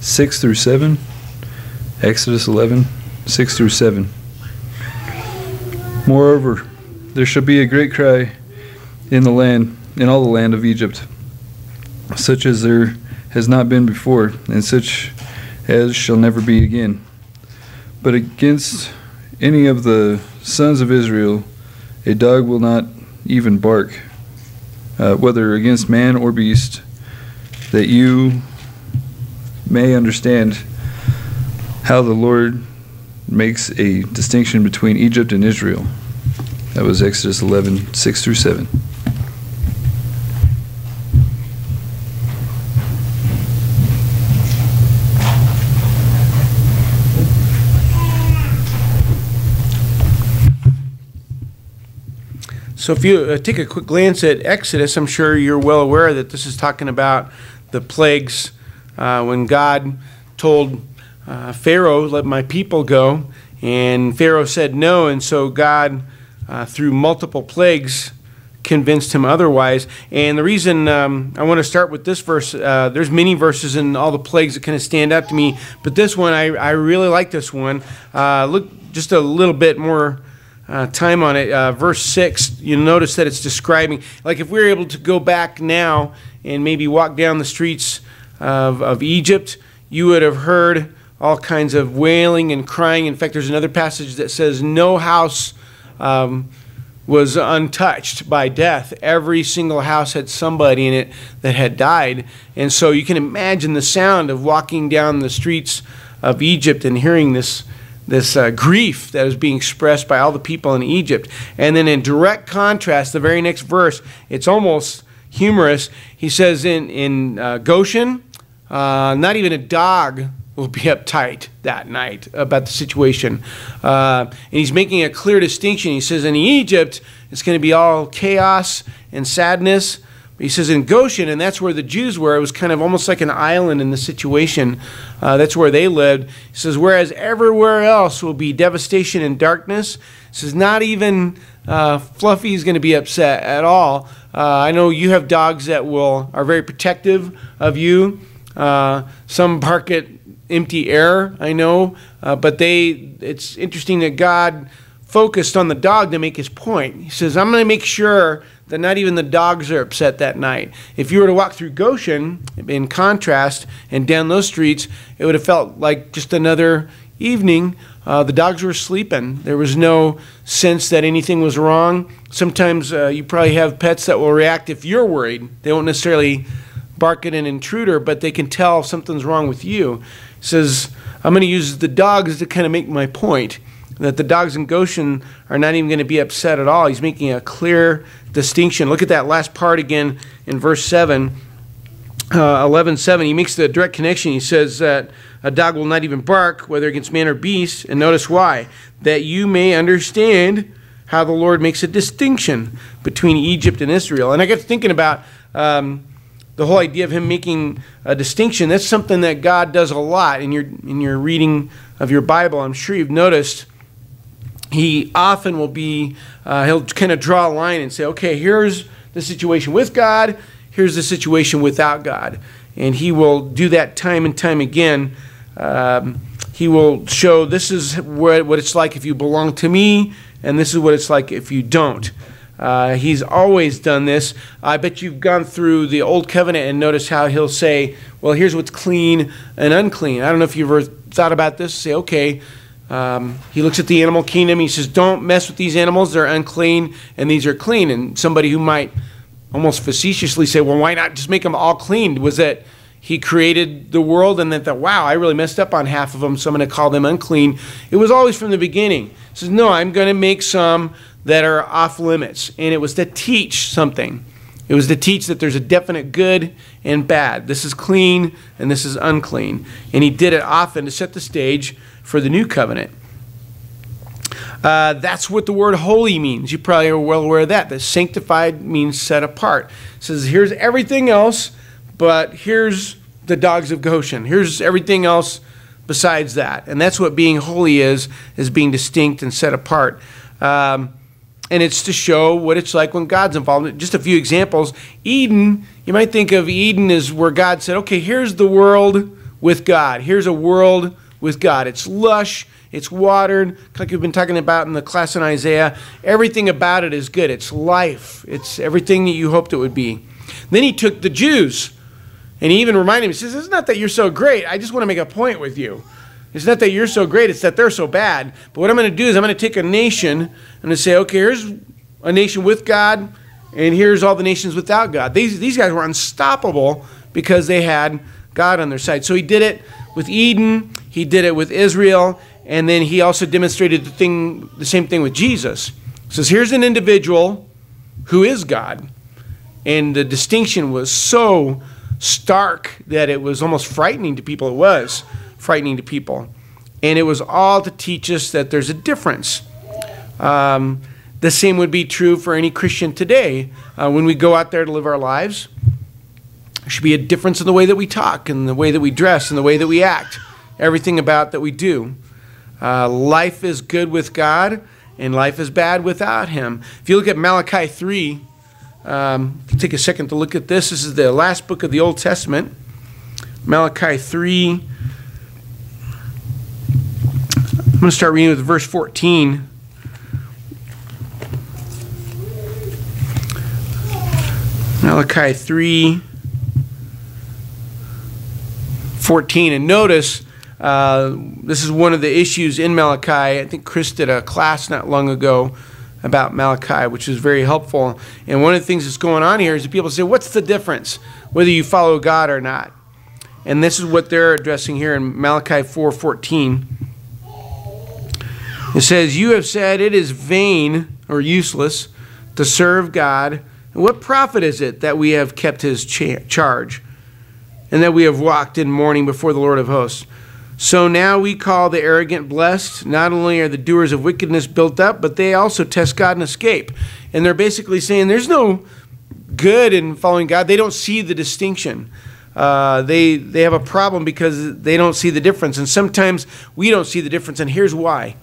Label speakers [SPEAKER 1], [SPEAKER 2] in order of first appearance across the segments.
[SPEAKER 1] 6 through 7. Exodus 11, 6 through 7. Moreover, there shall be a great cry in all the land of Egypt, such as there has not been before, and such as shall never be again. But against any of the sons of Israel, a dog will not even bark, whether against man or beast, that you may understand how the Lord makes a distinction between Egypt and Israel. That was Exodus 11, 6 through 7.
[SPEAKER 2] So if you take a quick glance at Exodus, I'm sure you're well aware that this is talking about the plagues when God told Pharaoh, let my people go, and Pharaoh said no, and so God, through multiple plagues, convinced him otherwise. And the reason I want to start with this verse, there's many verses in all the plagues that kind of stand out to me, but this one, I really like this one. Look just a little bit more time on it. Verse 6, you'll notice that it's describing, like if we were able to go back now and maybe walk down the streets of Egypt, you would have heard all kinds of wailing and crying. In fact, there's another passage that says no house was untouched by death. Every single house had somebody in it that had died. And so you can imagine the sound of walking down the streets of Egypt and hearing this grief that is being expressed by all the people in Egypt. And then in direct contrast, the very next verse, it's almost humorous. He says in Goshen, not even a dog will be uptight that night about the situation. And he's making a clear distinction. He says in Egypt, it's going to be all chaos and sadness. He says in Goshen, and that's where the Jews were, it was kind of almost like an island in the situation. That's where they lived. He says, whereas everywhere else will be devastation and darkness. He says, not even Fluffy is going to be upset at all. I know you have dogs that are very protective of you. Some bark at empty air, I know. But it's interesting that God focused on the dog to make his point. He says, I'm going to make sure that not even the dogs are upset that night. If you were to walk through Goshen, in contrast, and down those streets, it would have felt like just another evening. The dogs were sleeping. There was no sense that anything was wrong. Sometimes you probably have pets that will react if you're worried. They won't necessarily bark at an intruder, but they can tell if something's wrong with you. He says, I'm going to use the dogs to kind of make my point, that the dogs in Goshen are not even going to be upset at all. He's making a clear distinction. Look at that last part again in verse 7, 11:7. He makes the direct connection. He says that a dog will not even bark, whether against man or beast. And notice why. That you may understand how the Lord makes a distinction between Egypt and Israel. And I got thinking about the whole idea of him making a distinction. That's something that God does a lot in your reading of your Bible. I'm sure you've noticed he often will be, he'll kind of draw a line and say, okay, here's the situation with God, here's the situation without God. And he will do that time and time again. He will show this is what it's like if you belong to me, and this is what it's like if you don't. He's always done this. I bet you've gone through the Old Covenant and noticed how he'll say, well, here's what's clean and unclean. I don't know if you've ever thought about this. Say, okay, he looks at the animal kingdom. He says, don't mess with these animals. They're unclean, and these are clean. And somebody who might almost facetiously say, well, why not just make them all clean? Was that he created the world and then thought, wow, I really messed up on half of them, so I'm going to call them unclean. It was always from the beginning. He says, no, I'm going to make some that are off limits. And it was to teach something. It was to teach that there's a definite good and bad. This is clean and this is unclean. And he did it often to set the stage for the new covenant. That's what the word holy means. You probably are well aware of that. That sanctified means set apart. It says here's everything else, but here's the dogs of Goshen. Here's everything else besides that. And that's what being holy is being distinct and set apart. And it's to show what it's like when God's involved. Just a few examples. Eden, you might think of Eden as where God said, okay, here's the world with God. Here's a world with God. It's lush, it's watered, like we've been talking about in the class in Isaiah. Everything about it is good. It's life. It's everything that you hoped it would be. Then he took the Jews, and he even reminded them, he says, it's not that you're so great. I just want to make a point with you. It's not that you're so great. It's that they're so bad. But what I'm going to do is I'm going to take a nation, and I'm going to say, okay, here's a nation with God, and here's all the nations without God. These guys were unstoppable because they had God on their side. So he did it with Eden. He did it with Israel. And then he also demonstrated the same thing with Jesus. He says, here's an individual who is God. And the distinction was so stark that it was almost frightening to people. It was frightening to people. And it was all to teach us that there's a difference. The same would be true for any Christian today. When we go out there to live our lives, there should be a difference in the way that we talk, and the way that we dress, and the way that we act. Everything about that we do. Life is good with God, and life is bad without Him. If you look at Malachi 3, take a second to look at this. This is the last book of the Old Testament. Malachi 3. I'm going to start reading with verse 14. Malachi 3, 14. And notice, this is one of the issues in Malachi. I think Chris did a class not long ago about Malachi, which is very helpful. And one of the things that's going on here is that people say, what's the difference whether you follow God or not? And this is what they're addressing here in Malachi 4:14. It says, you have said it is vain or useless to serve God. And what profit is it that we have kept His charge, and that we have walked in mourning before the Lord of hosts? So now we call the arrogant blessed. Not only are the doers of wickedness built up, but they also test God and escape. And they're basically saying there's no good in following God. They don't see the distinction. They have a problem because they don't see the difference. And sometimes we don't see the difference, and here's why.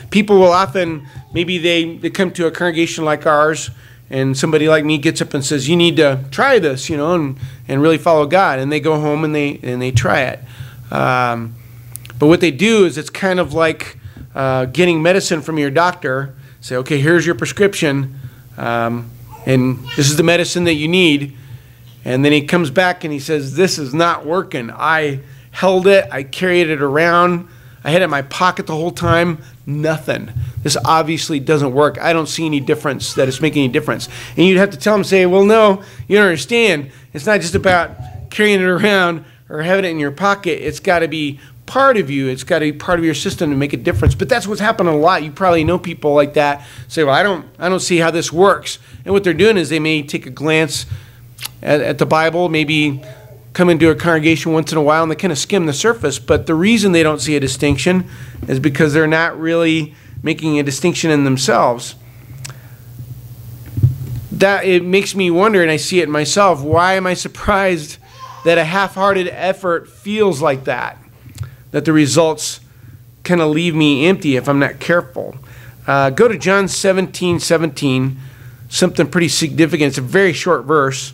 [SPEAKER 2] People will often, maybe they come to a congregation like ours, and somebody like me gets up and says, you need to try this, and really follow God. And they go home and they try it. But what they do is it's kind of like getting medicine from your doctor. Say, okay, here's your prescription, and this is the medicine that you need. And then he comes back and he says, this is not working. I held it. I carried it around. I had it in my pocket the whole time. Nothing. This obviously doesn't work. I don't see any difference, that it's making any difference. And you'd have to tell him, say, well, no, you don't understand. It's not just about carrying it around or having it in your pocket. It's got to be part of you. It's got to be part of your system to make a difference. But that's what's happening a lot. You probably know people like that. Say, well, I don't see how this works. And what they're doing is they may take a glance at the Bible, maybe come into a congregation once in a while, and they kind of skim the surface. But the reason they don't see a distinction is because they're not really making a distinction in themselves. That it makes me wonder, and I see it myself, why am I surprised that a half-hearted effort feels like that? That the results kind of leave me empty if I'm not careful. Go to John 17:17, something pretty significant. It's a very short verse.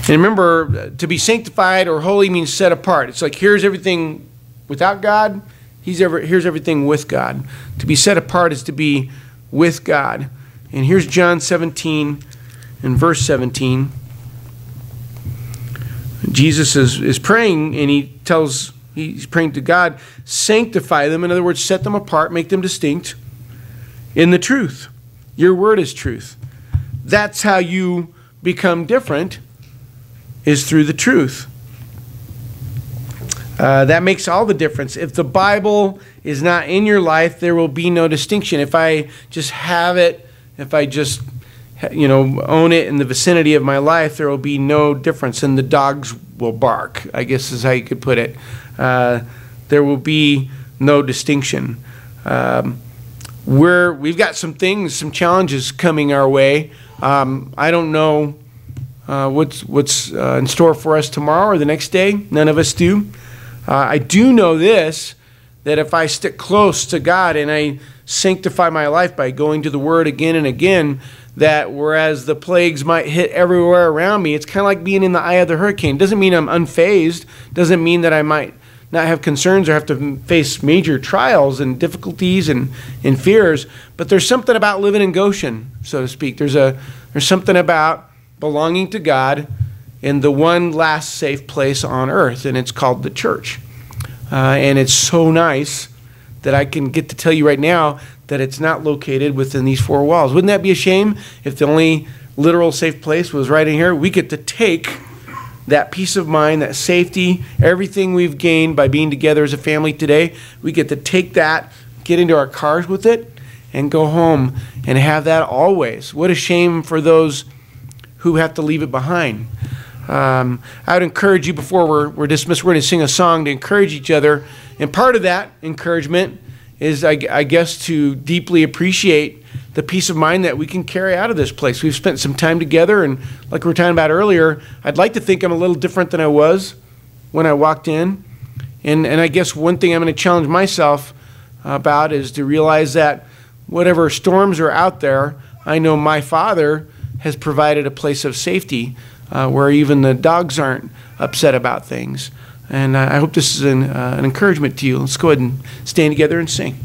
[SPEAKER 2] And remember, to be sanctified or holy means set apart. It's like here's everything without God, here's everything with God. To be set apart is to be with God. And here's John 17 and verse 17. Jesus is praying, and he's praying to God, sanctify them. In other words, set them apart, make them distinct in the truth. Your word is truth. That's how you become different, is through the truth. That makes all the difference. If the Bible is not in your life, there will be no distinction. If I just have it, if I just own it in the vicinity of my life, there will be no difference, and the dogs will bark, I guess is how you could put it. There will be no distinction. We've got some some challenges coming our way. I don't know what's in store for us tomorrow or the next day. None of us do. I do know this, that if I stick close to God and I sanctify my life by going to the Word again and again, that whereas the plagues might hit everywhere around me, it's kind of like being in the eye of the hurricane. Doesn't mean I'm unfazed. Doesn't mean that I might not have concerns or have to face major trials and difficulties and fears. But there's something about living in Goshen, so to speak. There's something about belonging to God in the one last safe place on earth, and it's called the church. And it's so nice that I can get to tell you right now that it's not located within these four walls. Wouldn't that be a shame if the only literal safe place was right in here? We get to take that peace of mind, that safety, everything we've gained by being together as a family today, we get to take that, get into our cars with it, and go home and have that always. What a shame for those who have to leave it behind. I would encourage you, before we're dismissed, we're going to sing a song to encourage each other. And part of that encouragement is, I guess, to deeply appreciate the peace of mind that we can carry out of this place. We've spent some time together, and like we were talking about earlier, I'd like to think I'm a little different than I was when I walked in. And I guess one thing I'm going to challenge myself about is to realize that whatever storms are out there, I know my Father has provided a place of safety where even the dogs aren't upset about things. And I hope this is an encouragement to you. Let's go ahead and stand together and sing.